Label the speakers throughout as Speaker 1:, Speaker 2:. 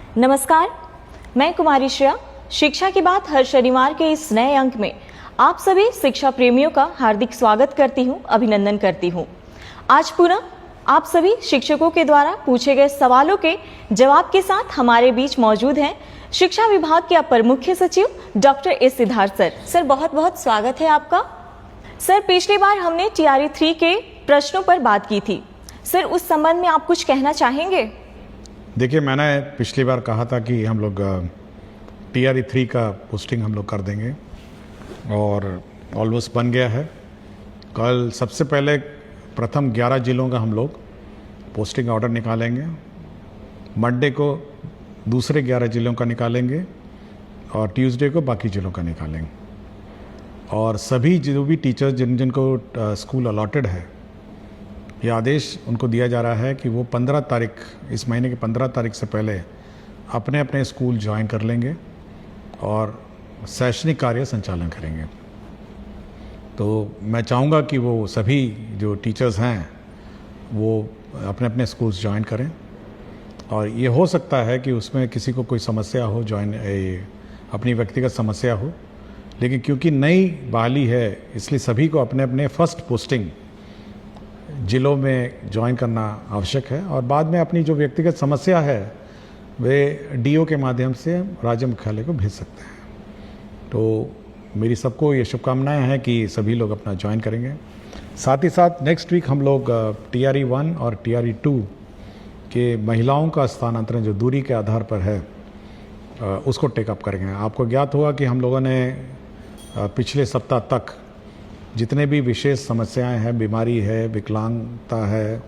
Speaker 1: नमस्कार, मैं कुमारी श्रेया। शिक्षा की बात हर शनिवार के इस नए अंक में आप सभी शिक्षा प्रेमियों का हार्दिक स्वागत करती हूं, अभिनंदन करती हूं। आज पुनः आप सभी शिक्षकों के द्वारा पूछे गए सवालों के जवाब के साथ हमारे बीच मौजूद हैं शिक्षा विभाग के अपर मुख्य सचिव doctor S Siddharth sir. Sir, बहुत बहुत स्वागत है आपका। सर, पिछली बार हमने TRE 3 के प्रश्नों पर बात की थी। सर, उस संबंध में आप कुछ कहना चाहेंगे?
Speaker 2: देखिए, मैंने पिछली बार कहा था कि हम लोग TRE 3 का पोस्टिंग हम लोग कर देंगे और ऑलमोस्ट बन गया है। कल सबसे पहले प्रथम 11 जिलों का हम लोग पोस्टिंग ऑर्डर निकालेंगे। मंडे को दूसरे 11 जिलों का निकालेंगे और ट्यूसडे को बाकी जिलों का निकालेंगे। और सभी जो भी टीचर्स जिनको स्कूल अलॉटेड है, ये आदेश उनको दिया जा रहा है कि वो 15 तारीख, इस महीने की 15 तारीख से पहले अपने अपने स्कूल ज्वाइन कर लेंगे और शैक्षणिक कार्य संचालन करेंगे। तो मैं चाहूँगा कि वो सभी जो टीचर्स हैं वो अपने अपने स्कूल्स ज्वाइन करें। और ये हो सकता है कि उसमें किसी को कोई समस्या हो, अपनी व्यक्तिगत समस्या हो, लेकिन क्योंकि नई बहाली है इसलिए सभी को अपने अपने फर्स्ट पोस्टिंग जिलों में ज्वाइन करना आवश्यक है और बाद में अपनी जो व्यक्तिगत समस्या है वे DO के माध्यम से राज्य मुख्यालय को भेज सकते हैं। तो मेरी सबको ये शुभकामनाएं हैं कि सभी लोग अपना ज्वाइन करेंगे। साथ ही साथ नेक्स्ट वीक हम लोग TRE 1 और TRE 2 के महिलाओं का स्थानांतरण जो दूरी के आधार पर है उसको टेकअप करेंगे। आपको ज्ञात होगा कि हम लोगों ने पिछले सप्ताह तक जितने भी विशेष समस्याएं हैं, बीमारी है, विकलांगता है,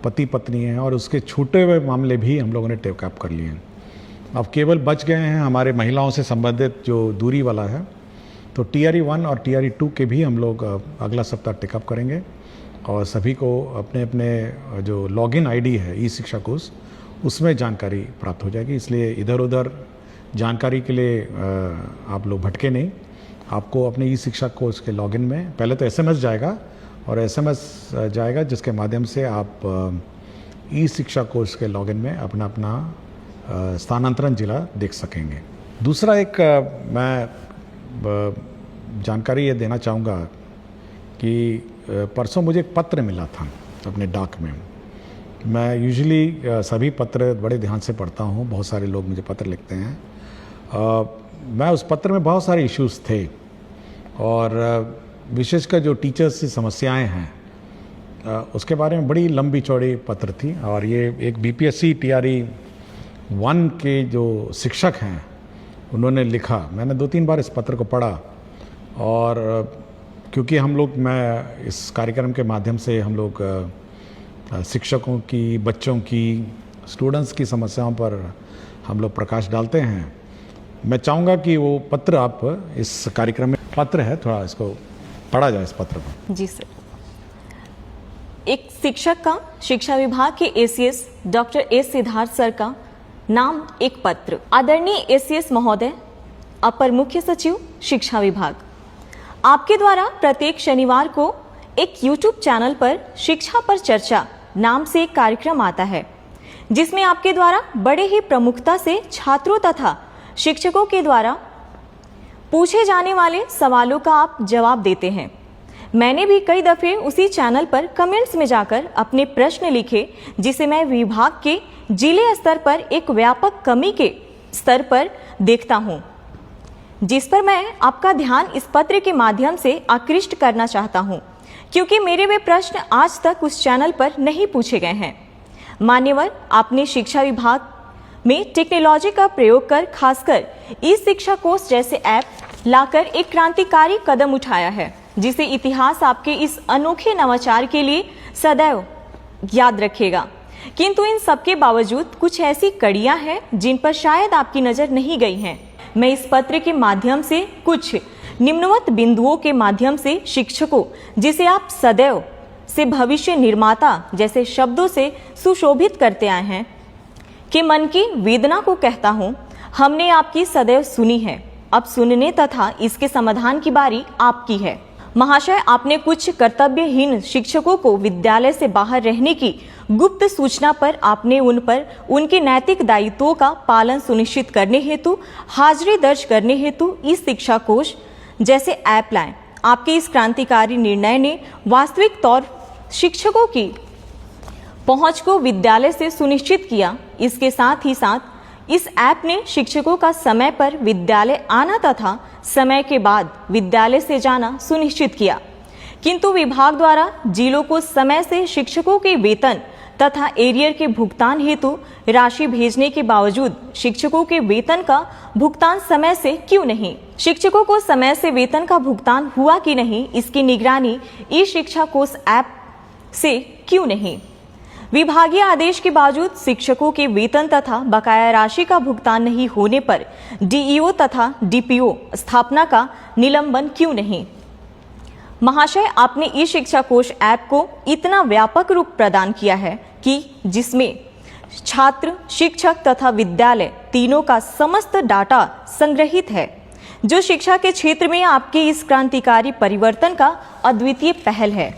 Speaker 2: पति पत्नी है और उसके छूटे हुए मामले भी हम लोगों ने टेकअप कर लिए हैं। अब केवल बच गए हैं हमारे महिलाओं से संबंधित जो दूरी वाला है। तो TRE 1 और TRE 2 के भी हम लोग अगला सप्ताह टेकअप करेंगे और सभी को अपने अपने जो लॉगिन ID है ई शिक्षा कोर्स, उसमें जानकारी प्राप्त हो जाएगी। इसलिए इधर उधर जानकारी के लिए आप लोग भटके नहीं। आपको अपने ई शिक्षा कोर्स के लॉगिन में पहले तो SMS जाएगा और SMS जाएगा जिसके माध्यम से आप ई शिक्षा कोर्स के लॉगिन में अपना अपना स्थानांतरण जिला देख सकेंगे। दूसरा एक मैं जानकारी ये देना चाहूँगा कि परसों मुझे एक पत्र मिला था अपने डाक में। मैं यूजुअली सभी पत्र बड़े ध्यान से पढ़ता हूँ, बहुत सारे लोग मुझे पत्र लिखते हैं। मैं उस पत्र में बहुत सारे इश्यूज़ थे और विशेषकर जो टीचर्स की समस्याएं हैं उसके बारे में बड़ी लंबी चौड़ी पत्र थी। और ये एक BPSC TRE 1 के जो शिक्षक हैं उन्होंने लिखा। मैंने 2-3 बार इस पत्र को पढ़ा और क्योंकि मैं इस कार्यक्रम के माध्यम से हम लोग शिक्षकों की, बच्चों की, स्टूडेंट्स की समस्याओं पर हम लोग प्रकाश डालते हैं। मैं चाहूँगा कि वो पत्र आप इस कार्यक्रम में पत्र है, थोड़ा इसको पढ़ा जाए इस पत्र को।
Speaker 1: जी सर। एक शिक्षक का शिक्षा विभाग के ACS doctor S Siddharth sir का नाम एक पत्र। आदरणीय ACS महोदय, अपर मुख्य सचिव शिक्षा विभाग, आपके द्वारा प्रत्येक शनिवार को एक YouTube चैनल पर शिक्षा पर चर्चा नाम से एक कार्यक्रम आता है जिसमें आपके द्वारा बड़े ही प्रमुखता से छात्रों तथा शिक्षकों के द्वारा पूछे जाने वाले सवालों का आप जवाब देते हैं। मैंने भी कई दफे उसी चैनल पर कमेंट्स में जाकर अपने प्रश्न लिखे जिसे मैं विभाग के जिले स्तर पर एक व्यापक कमी के स्तर पर देखता हूं, जिस पर मैं आपका ध्यान इस पत्र के माध्यम से आकृष्ट करना चाहता हूं, क्योंकि मेरे वे प्रश्न आज तक उस चैनल पर नहीं पूछे गए हैं। मान्यवर, आपने शिक्षा विभाग में टेक्नोलॉजी का प्रयोग कर खासकर ई शिक्षा कोर्स जैसे ऐप लाकर एक क्रांतिकारी कदम उठाया है, जिसे इतिहास आपके इस अनोखे नवाचार के लिए सदैव याद रखेगा। किंतु इन सबके बावजूद कुछ ऐसी कड़ियां हैं जिन पर शायद आपकी नजर नहीं गई हैं। मैं इस पत्र के माध्यम से कुछ निम्नवत बिंदुओं के माध्यम से शिक्षकों, जिसे आप सदैव से भविष्य निर्माता जैसे शब्दों से सुशोभित करते आए हैं, के मन की वेदना को कहता हूं। हमने आपकी सदैव सुनी है, अब सुनने तथा इसके समाधान की बारी आपकी है। महाशय, आपने कुछ कर्तव्यहीन शिक्षकों को विद्यालय से बाहर रहने की गुप्त सूचना पर आपने उन पर उनके नैतिक दायित्वों का पालन सुनिश्चित करने हेतु हाजिरी दर्ज करने हेतु ई शिक्षा कोष जैसे ऐप लाए। आपके इस क्रांतिकारी निर्णय ने वास्तविक तौर शिक्षकों की पहुंच को विद्यालय से सुनिश्चित किया। इसके साथ ही साथ इस ऐप ने शिक्षकों का समय पर विद्यालय आना तथा समय के बाद विद्यालय से जाना सुनिश्चित किया। किंतु विभाग द्वारा जिलों को समय से शिक्षकों के वेतन तथा एरियर के भुगतान हेतु राशि भेजने के बावजूद शिक्षकों के वेतन का भुगतान समय से क्यों नहीं? शिक्षकों को समय से वेतन का भुगतान हुआ कि नहीं, इसकी निगरानी ई शिक्षा कोष ऐप से क्यों नहीं? विभागीय आदेश के बावजूद शिक्षकों के वेतन तथा बकाया राशि का भुगतान नहीं होने पर डीईओ तथा डीपीओ स्थापना का निलंबन क्यों नहीं? महाशय, आपने ई शिक्षा कोष ऐप को इतना व्यापक रूप प्रदान किया है कि जिसमें छात्र, शिक्षक तथा विद्यालय तीनों का समस्त डाटा संग्रहित है, जो शिक्षा के क्षेत्र में आपके इस क्रांतिकारी परिवर्तन का अद्वितीय पहल है।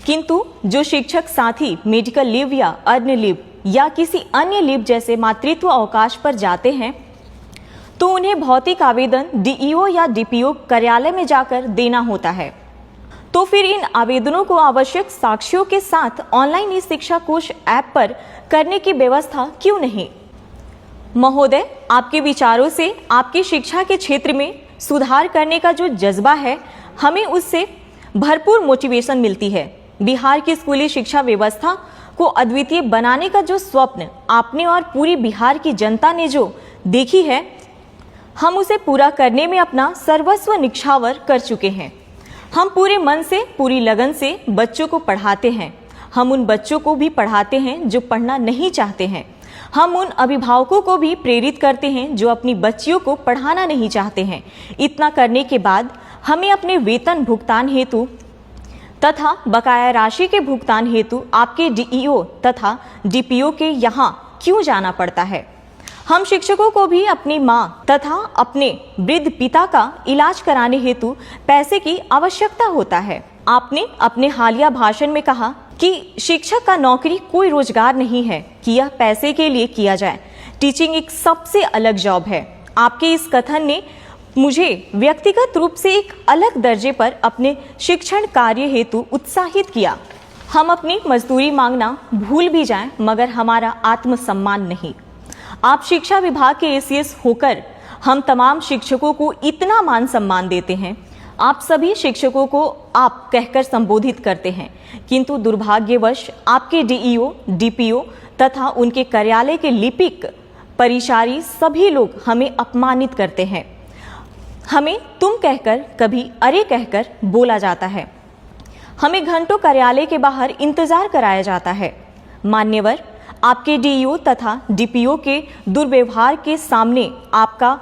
Speaker 1: किंतु जो शिक्षक साथी मेडिकल लीव या अर्न लीव या किसी अन्य लीव जैसे मातृत्व अवकाश पर जाते हैं तो उन्हें भौतिक आवेदन डीईओ या डीपीओ कार्यालय में जाकर देना होता है। तो फिर इन आवेदनों को आवश्यक साक्ष्यों के साथ ऑनलाइन ई शिक्षा कोष ऐप पर करने की व्यवस्था क्यों नहीं? महोदय, आपके विचारों से आपकी शिक्षा के क्षेत्र में सुधार करने का जो जज्बा है, हमें उससे भरपूर मोटिवेशन मिलती है। बिहार की स्कूली शिक्षा व्यवस्था को अद्वितीय बनाने का जो स्वप्न आपने और पूरी बिहार की जनता ने जो देखी है, हम उसे पूरा करने में अपना सर्वस्व निछावर कर चुके हैं। हम पूरे मन से, पूरी लगन से बच्चों को पढ़ाते हैं। हम उन बच्चों को भी पढ़ाते हैं जो पढ़ना नहीं चाहते हैं। हम उन अभिभावकों को भी प्रेरित करते हैं जो अपनी बच्चियों को पढ़ाना नहीं चाहते हैं। इतना करने के बाद हमें अपने वेतन भुगतान हेतु तथा बकाया राशि के भुगतान हेतु आपके डीईओ तथा डीपीओ के यहाँ क्यों जाना पड़ता है? हम शिक्षकों को भी अपनी माँ तथा अपने वृद्ध पिता का इलाज कराने हेतु पैसे की आवश्यकता होता है। आपने अपने हालिया भाषण में कहा कि शिक्षक का नौकरी कोई रोजगार नहीं है कि यह पैसे के लिए किया जाए। टीचिंग एक सबसे अलग जॉब है। आपके इस कथन ने मुझे व्यक्तिगत रूप से एक अलग दर्जे पर अपने शिक्षण कार्य हेतु उत्साहित किया। हम अपनी मजदूरी मांगना भूल भी जाएं, मगर हमारा आत्मसम्मान नहीं। आप शिक्षा विभाग के एसीएस होकर हम तमाम शिक्षकों को इतना मान सम्मान देते हैं। आप सभी शिक्षकों को आप कहकर संबोधित करते हैं, किंतु दुर्भाग्यवश आपके डीईओ, डीपीओ तथा उनके कार्यालय के लिपिक, परिचारी सभी लोग हमें अपमानित करते हैं। हमें तुम कहकर, कभी अरे कहकर बोला जाता है। हमें घंटों कार्यालय के बाहर इंतजार कराया जाता है। मान्यवर, आपके डीईओ तथा डीपीओ के दुर्व्यवहार के सामने आपका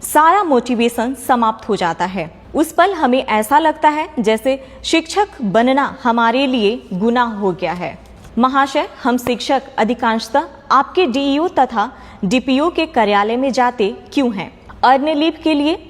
Speaker 1: सारा मोटिवेशन समाप्त हो जाता है। उस पल हमें ऐसा लगता है जैसे शिक्षक बनना हमारे लिए गुनाह हो गया है। महाशय, हम शिक्षक अधिकांशतः आपके डीईओ तथा डीपीओ के कार्यालय में जाते क्यों हैं? अर्न लीव के लिए,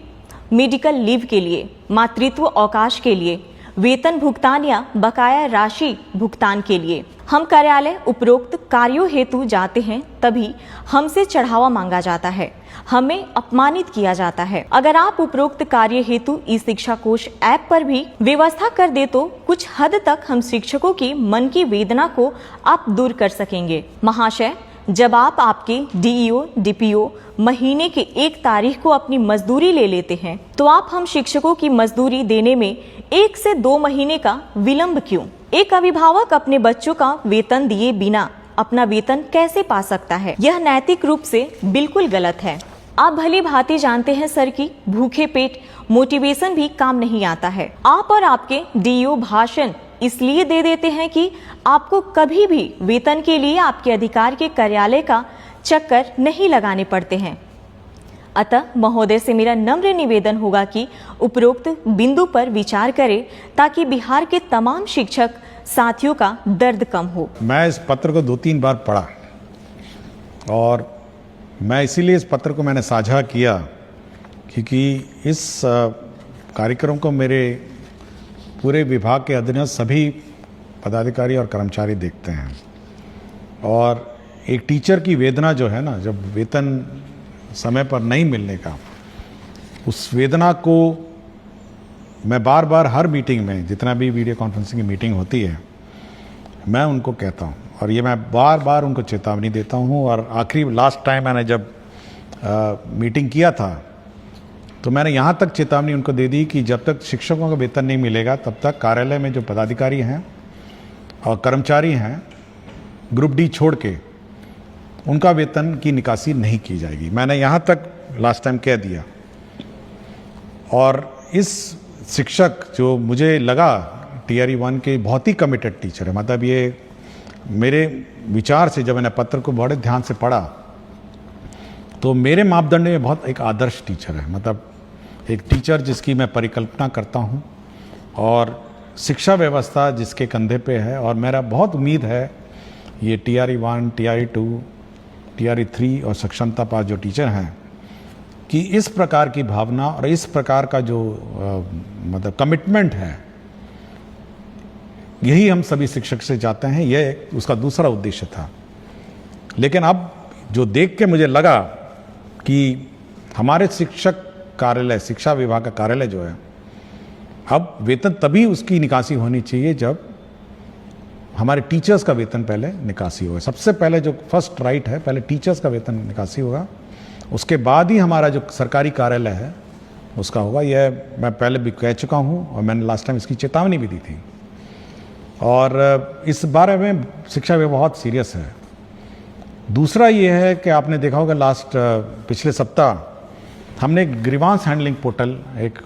Speaker 1: मेडिकल लीव के लिए, मातृत्व अवकाश के लिए, वेतन भुगतान या बकाया राशि भुगतान के लिए। हम कार्यालय उपरोक्त कार्यों हेतु जाते हैं, तभी हमसे चढ़ावा मांगा जाता है, हमें अपमानित किया जाता है। अगर आप उपरोक्त कार्य हेतु ई शिक्षा कोष ऐप पर भी व्यवस्था कर दे तो कुछ हद तक हम शिक्षकों की मन की वेदना को आप दूर कर सकेंगे। महाशय, जब आप आपके डीईओ, डीपीओ महीने के 1 तारीख को अपनी मजदूरी ले लेते हैं, तो आप हम शिक्षकों की मजदूरी देने में 1 से 2 महीने का विलंब क्यों? एक अभिभावक अपने बच्चों का वेतन दिए बिना अपना वेतन कैसे पा सकता है? यह नैतिक रूप से बिल्कुल गलत है। आप भली भांति जानते हैं सर कि भूखे पेट मोटिवेशन भी काम नहीं आता है। आप और आपके डीईओ भाषण इसलिए दे देते हैं कि आपको कभी भी वेतन के लिए आपके अधिकार के कार्यालय का चक्कर नहीं लगाने पड़ते हैं। अतः महोदय से मेरा नम्र निवेदन होगा कि उपरोक्त बिंदु पर विचार करें ताकि बिहार के तमाम शिक्षक साथियों का दर्द कम हो।
Speaker 2: मैं इस पत्र को 2-3 बार पढ़ा और मैं इसीलिए इस पत्र को मैंने साझा किया क्योंकि इस कार्यक्रम को मेरे पूरे विभाग के अधीनस्थ सभी पदाधिकारी और कर्मचारी देखते हैं। और एक टीचर की वेदना जो है ना, जब वेतन समय पर नहीं मिलने का, उस वेदना को मैं बार बार हर मीटिंग में, जितना भी वीडियो कॉन्फ्रेंसिंग की मीटिंग होती है, मैं उनको कहता हूँ और ये मैं बार बार उनको चेतावनी देता हूँ। और आखिरी लास्ट टाइम मैंने जब मीटिंग किया था तो मैंने यहाँ तक चेतावनी उनको दे दी कि जब तक शिक्षकों का वेतन नहीं मिलेगा तब तक कार्यालय में जो पदाधिकारी हैं और कर्मचारी हैं ग्रुप डी छोड़ के, उनका वेतन की निकासी नहीं की जाएगी। मैंने यहाँ तक लास्ट टाइम कह दिया। और इस शिक्षक जो मुझे लगा टीआरई 1 के बहुत ही कमिटेड टीचर है, मतलब ये मेरे विचार से जब मैंने पत्र को बड़े ध्यान से पढ़ा तो मेरे मापदंड में बहुत एक आदर्श टीचर है, मतलब एक टीचर जिसकी मैं परिकल्पना करता हूँ और शिक्षा व्यवस्था जिसके कंधे पे है। और मेरा बहुत उम्मीद है ये टीआरई 1, टीआरई 2, टीआरई 3 और सक्षमता पास जो टीचर हैं कि इस प्रकार की भावना और इस प्रकार का जो मतलब कमिटमेंट है, यही हम सभी शिक्षक से चाहते हैं। यह उसका दूसरा उद्देश्य था। लेकिन अब जो देख के मुझे लगा कि हमारे शिक्षक कार्यालय, शिक्षा विभाग का कार्यालय जो है, अब वेतन तभी उसकी निकासी होनी चाहिए जब हमारे टीचर्स का वेतन पहले निकासी होगा। सबसे पहले जो फर्स्ट राइट है, पहले टीचर्स का वेतन निकासी होगा, उसके बाद ही हमारा जो सरकारी कार्यालय है उसका होगा। यह मैं पहले भी कह चुका हूँ और मैंने लास्ट टाइम इसकी चेतावनी भी दी थी। और इस बारे में शिक्षा विभाग बहुत सीरियस है। दूसरा ये है कि आपने देखा होगा पिछले सप्ताह हमने एक ग्रीवांस हैंडलिंग पोर्टल, एक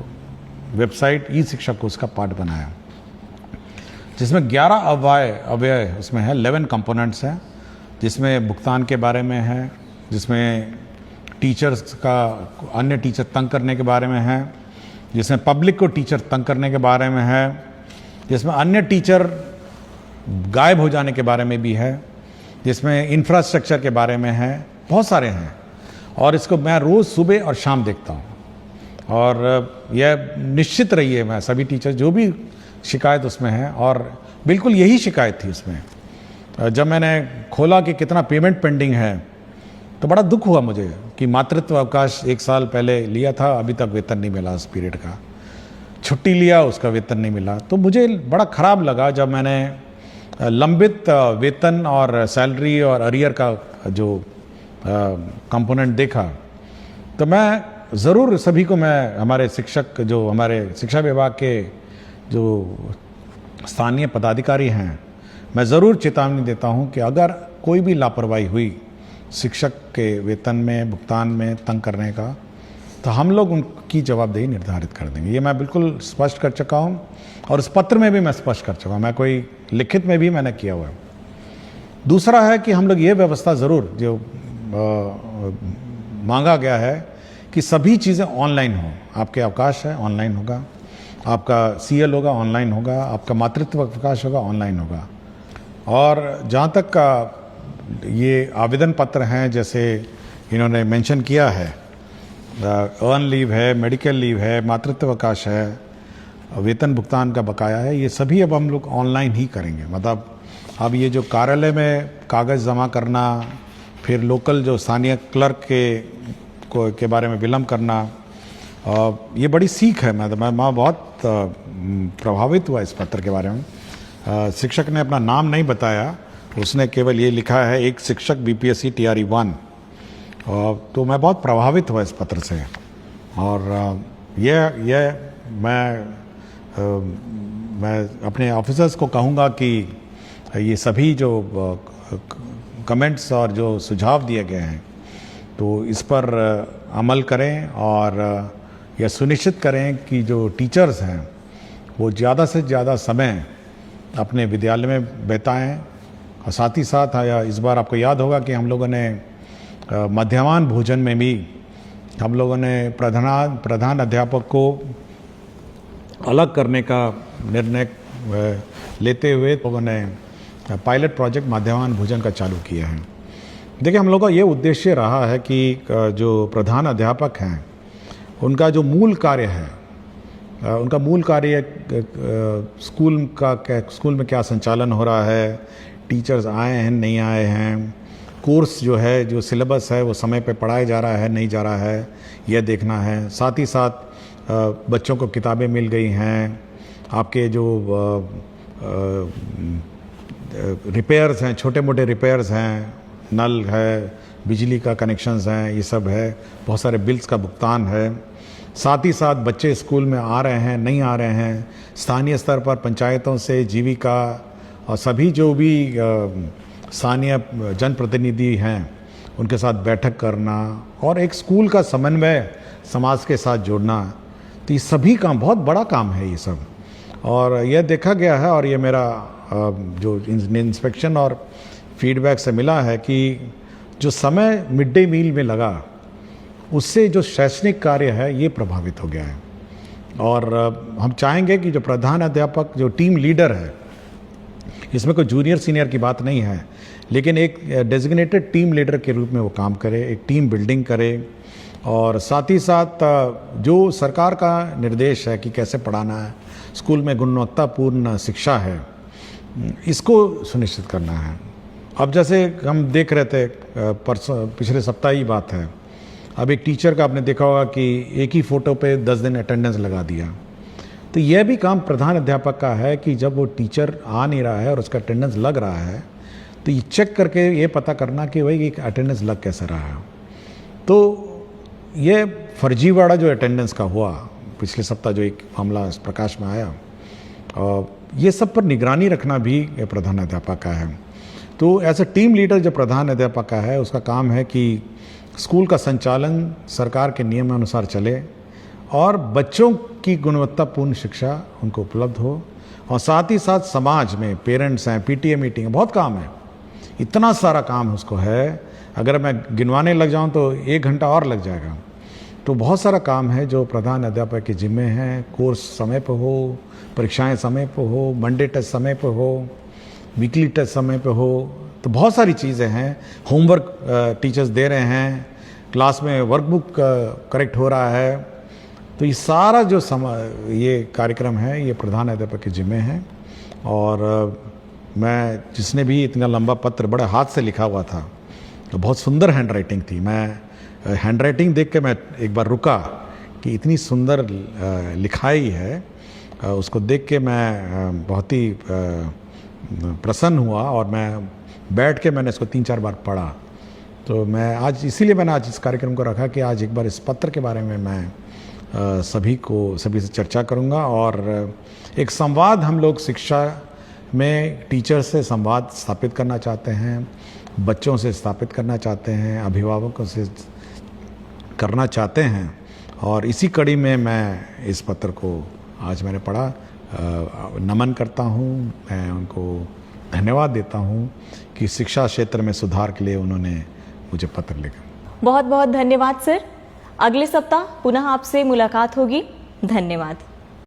Speaker 2: वेबसाइट ई शिक्षा को उसका पार्ट बनाया, जिसमें 11 अव्यय उसमें है, 11 कंपोनेंट्स हैं, जिसमें भुगतान के बारे में है, जिसमें टीचर्स का अन्य टीचर तंग करने के बारे में है, जिसमें पब्लिक को टीचर तंग करने के बारे में है, जिसमें अन्य टीचर गायब हो जाने के बारे में भी है, जिसमें इंफ्रास्ट्रक्चर के बारे में है, बहुत सारे हैं। और इसको मैं रोज़ सुबह और शाम देखता हूँ। और यह निश्चित रही है, मैं सभी टीचर जो भी शिकायत उसमें है, और बिल्कुल यही शिकायत थी उसमें। जब मैंने खोला कि कितना पेमेंट पेंडिंग है तो बड़ा दुख हुआ मुझे कि मातृत्व अवकाश 1 साल पहले लिया था, अभी तक वेतन नहीं मिला उस पीरियड का। छुट्टी लिया, उसका वेतन नहीं मिला। तो मुझे बड़ा ख़राब लगा जब मैंने लंबित वेतन और सैलरी और अरियर का जो कंपोनेंट देखा। तो मैं ज़रूर सभी को, मैं हमारे शिक्षक, जो हमारे शिक्षा विभाग के जो स्थानीय पदाधिकारी हैं, मैं ज़रूर चेतावनी देता हूं कि अगर कोई भी लापरवाही हुई शिक्षक के वेतन में, भुगतान में, तंग करने का, तो हम लोग उनकी जवाबदेही निर्धारित कर देंगे। ये मैं बिल्कुल स्पष्ट कर चुका हूं और उस पत्र में भी मैं स्पष्ट कर चुका हूं, मैं कोई लिखित में भी मैंने किया हुआ है। दूसरा है कि हम लोग ये व्यवस्था ज़रूर जो मांगा गया है कि सभी चीज़ें ऑनलाइन हो। आपके अवकाश है ऑनलाइन होगा, आपका सीएल होगा ऑनलाइन होगा, आपका मातृत्व अवकाश होगा ऑनलाइन होगा। और जहाँ तक का ये आवेदन पत्र हैं, जैसे इन्होंने मेंशन किया है, अर्न लीव है, मेडिकल लीव है, मातृत्व अवकाश है, वेतन भुगतान का बकाया है, ये सभी अब हम लोग ऑनलाइन ही करेंगे। मतलब अब ये जो कार्यालय में कागज़ जमा करना, फिर लोकल जो स्थानीय क्लर्क के बारे में विलम्ब करना, ये बड़ी सीख है। मैं बहुत प्रभावित हुआ इस पत्र के बारे में। शिक्षक ने अपना नाम नहीं बताया, उसने केवल ये लिखा है, एक शिक्षक बीपीएससी टीआरई 1। तो मैं बहुत प्रभावित हुआ इस पत्र से। और ये मैं अपने ऑफिसर्स को कहूँगा कि ये सभी जो कमेंट्स और जो सुझाव दिए गए हैं, तो इस पर अमल करें और यह सुनिश्चित करें कि जो टीचर्स हैं वो ज़्यादा से ज़्यादा समय अपने विद्यालय में बिताएं। और साथ ही साथ इस बार आपको याद होगा कि हम लोगों ने मध्याह्न भोजन में भी हम लोगों ने प्रधान अध्यापक को अलग करने का निर्णय लेते हुए लोगों ने पायलट प्रोजेक्ट मध्याह्न भोजन का चालू किया है। देखिए, हम लोगों का ये उद्देश्य रहा है कि जो प्रधान अध्यापक हैं उनका जो मूल कार्य है, उनका मूल कार्य स्कूल में क्या संचालन हो रहा है, टीचर्स आए हैं नहीं आए हैं, कोर्स जो है जो सिलेबस है वो समय पे पढ़ाया जा रहा है नहीं जा रहा है, यह देखना है। साथ ही साथ बच्चों को किताबें मिल गई हैं, आपके जो रिपेयर्स हैं, छोटे मोटे रिपेयर्स हैं, नल है, बिजली का कनेक्शंस हैं, ये सब है, बहुत सारे बिल्स का भुगतान है। साथ ही साथ बच्चे स्कूल में आ रहे हैं नहीं आ रहे हैं, स्थानीय स्तर पर पंचायतों से जीविका और सभी जो भी स्थानीय जनप्रतिनिधि हैं उनके साथ बैठक करना और एक स्कूल का समन्वय समाज के साथ जोड़ना, तो ये सभी काम बहुत बड़ा काम है ये सब। और यह देखा गया है और ये मेरा जो इंस्पेक्शन और फीडबैक से मिला है कि जो समय मिड डे मील में लगा उससे जो शैक्षणिक कार्य है ये प्रभावित हो गया है। और हम चाहेंगे कि जो प्रधान अध्यापक जो टीम लीडर है, इसमें कोई जूनियर सीनियर की बात नहीं है, लेकिन एक डेजिग्नेटेड टीम लीडर के रूप में वो काम करे, एक टीम बिल्डिंग करे और साथ ही साथ जो सरकार का निर्देश है कि कैसे पढ़ाना है, स्कूल में गुणवत्तापूर्ण शिक्षा है, इसको सुनिश्चित करना है। अब जैसे हम देख रहे थे परसों पिछले सप्ताह ही बात है, अब एक टीचर का आपने देखा होगा कि एक ही फ़ोटो पे 10 दिन अटेंडेंस लगा दिया, तो यह भी काम प्रधान अध्यापक का है कि जब वो टीचर आ नहीं रहा है और उसका अटेंडेंस लग रहा है तो ये चेक करके ये पता करना कि भाई अटेंडेंस लग कैसे रहा है। तो ये फर्जीवाड़ा जो अटेंडेंस का हुआ पिछले सप्ताह जो एक मामला प्रकाश में आया, ये सब पर निगरानी रखना भी प्रधान अध्यापक का है। तो एज ए टीम लीडर जो प्रधान अध्यापक का है उसका काम है कि स्कूल का संचालन सरकार के नियमानुसार चले और बच्चों की गुणवत्तापूर्ण शिक्षा उनको उपलब्ध हो, और साथ ही साथ समाज में पेरेंट्स हैं, पीटीए मीटिंग है, बहुत काम है, इतना सारा काम उसको है, अगर मैं गिनवाने लग जाऊं तो 1 घंटा और लग जाएगा। तो बहुत सारा काम है जो प्रधान अध्यापक के जिम्मे हैं। कोर्स समय पर हो, परीक्षाएं समय पर हो, मंडे टेस्ट समय पर हो, वीकली टेस्ट समय पे हो, तो बहुत सारी चीज़ें हैं। होमवर्क टीचर्स दे रहे हैं, क्लास में वर्कबुक करेक्ट हो रहा है, तो ये सारा जो ये कार्यक्रम है ये प्रधान अध्यापक के जिम्मे है। और मैं जिसने भी इतना लंबा पत्र बड़े हाथ से लिखा हुआ था, तो बहुत सुंदर हैंड राइटिंग थी, मैं हैंड राइटिंग देख के मैं एक बार रुका कि इतनी सुंदर लिखाई है, उसको देख के मैं बहुत ही प्रसन्न हुआ और मैं बैठ के मैंने इसको 3-4 बार पढ़ा। तो मैं आज इसीलिए मैंने आज इस कार्यक्रम को रखा कि आज एक बार इस पत्र के बारे में मैं सभी से चर्चा करूंगा और एक संवाद हम लोग शिक्षा में टीचर से संवाद स्थापित करना चाहते हैं, बच्चों से स्थापित करना चाहते हैं, अभिभावकों से करना चाहते हैं, और इसी कड़ी में मैं इस पत्र को आज मैंने पढ़ा। नमन करता हूँ, मैं उनको धन्यवाद देता हूँ कि शिक्षा क्षेत्र में सुधार के लिए उन्होंने मुझे पत्र लिखा।
Speaker 1: बहुत बहुत धन्यवाद सर। अगले सप्ताह पुनः आपसे मुलाकात होगी। धन्यवाद।